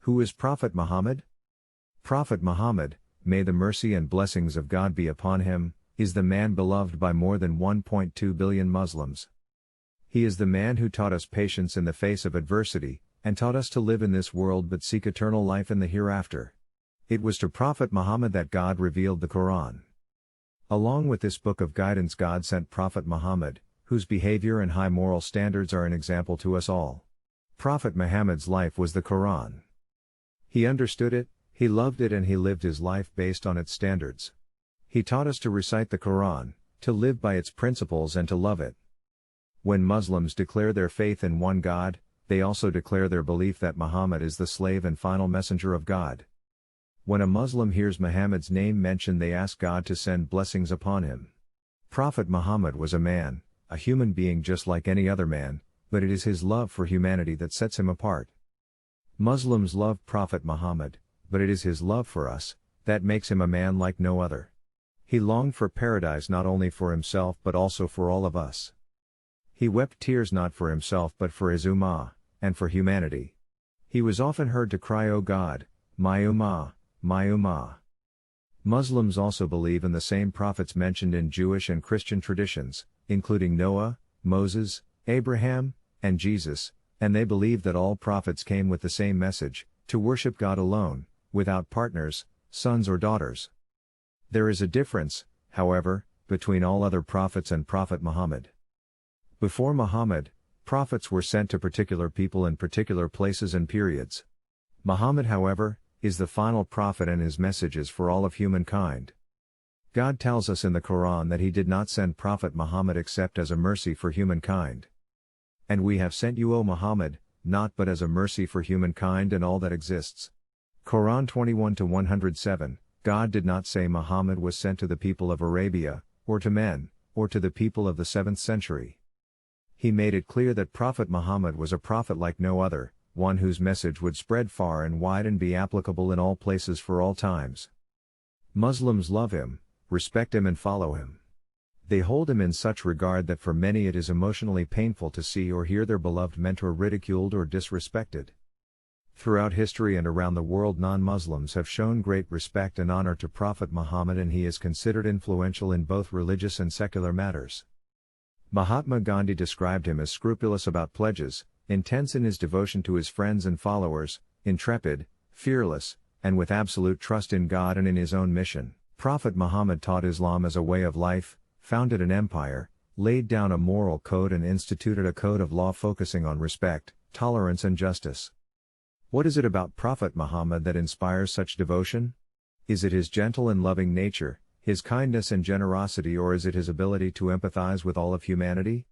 Who is Prophet Muhammad? Prophet Muhammad, may the mercy and blessings of God be upon him, is the man beloved by more than 1.2 billion Muslims. He is the man who taught us patience in the face of adversity, and taught us to live in this world but seek eternal life in the hereafter. It was to Prophet Muhammad that God revealed the Quran. Along with this book of guidance, God sent Prophet Muhammad, whose behavior and high moral standards are an example to us all. Prophet Muhammad's life was the Quran. He understood it, he loved it, and he lived his life based on its standards. He taught us to recite the Quran, to live by its principles, and to love it. When Muslims declare their faith in one God, they also declare their belief that Muhammad is the slave and final messenger of God. When a Muslim hears Muhammad's name mentioned, they ask God to send blessings upon him. Prophet Muhammad was a man, a human being just like any other man, but it is his love for humanity that sets him apart. Muslims love Prophet Muhammad, but it is his love for us that makes him a man like no other. He longed for paradise not only for himself but also for all of us. He wept tears not for himself but for his ummah, and for humanity. He was often heard to cry, "O God, my ummah, my ummah." Muslims also believe in the same prophets mentioned in Jewish and Christian traditions, including Noah, Moses, Abraham, and Jesus, and they believe that all prophets came with the same message, to worship God alone, without partners, sons or daughters. There is a difference, however, between all other prophets and Prophet Muhammad. Before Muhammad, prophets were sent to particular people in particular places and periods. Muhammad, however, is the final prophet, and his message is for all of humankind. God tells us in the Quran that he did not send Prophet Muhammad except as a mercy for humankind. And we have sent you, O Muhammad, not but as a mercy for humankind and all that exists. Quran 21-107. God did not say Muhammad was sent to the people of Arabia, or to men, or to the people of the 7th century. He made it clear that Prophet Muhammad was a prophet like no other, one whose message would spread far and wide and be applicable in all places for all times. Muslims love him, respect him, and follow him. They hold him in such regard that for many it is emotionally painful to see or hear their beloved mentor ridiculed or disrespected. Throughout history and around the world, non-Muslims have shown great respect and honor to Prophet Muhammad, and he is considered influential in both religious and secular matters. Mahatma Gandhi described him as scrupulous about pledges, intense in his devotion to his friends and followers, intrepid, fearless, and with absolute trust in God and in his own mission. Prophet Muhammad taught Islam as a way of life, founded an empire, laid down a moral code, and instituted a code of law focusing on respect, tolerance, and justice. What is it about Prophet Muhammad that inspires such devotion? Is it his gentle and loving nature, his kindness and generosity, or is it his ability to empathize with all of humanity?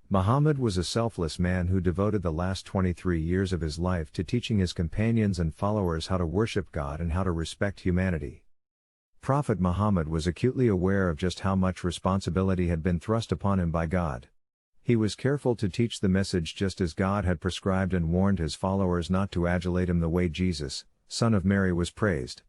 Muhammad was a selfless man who devoted the last 23 years of his life to teaching his companions and followers how to worship God and how to respect humanity. Prophet Muhammad was acutely aware of just how much responsibility had been thrust upon him by God. He was careful to teach the message just as God had prescribed, and warned his followers not to adulate him the way Jesus, son of Mary, was praised.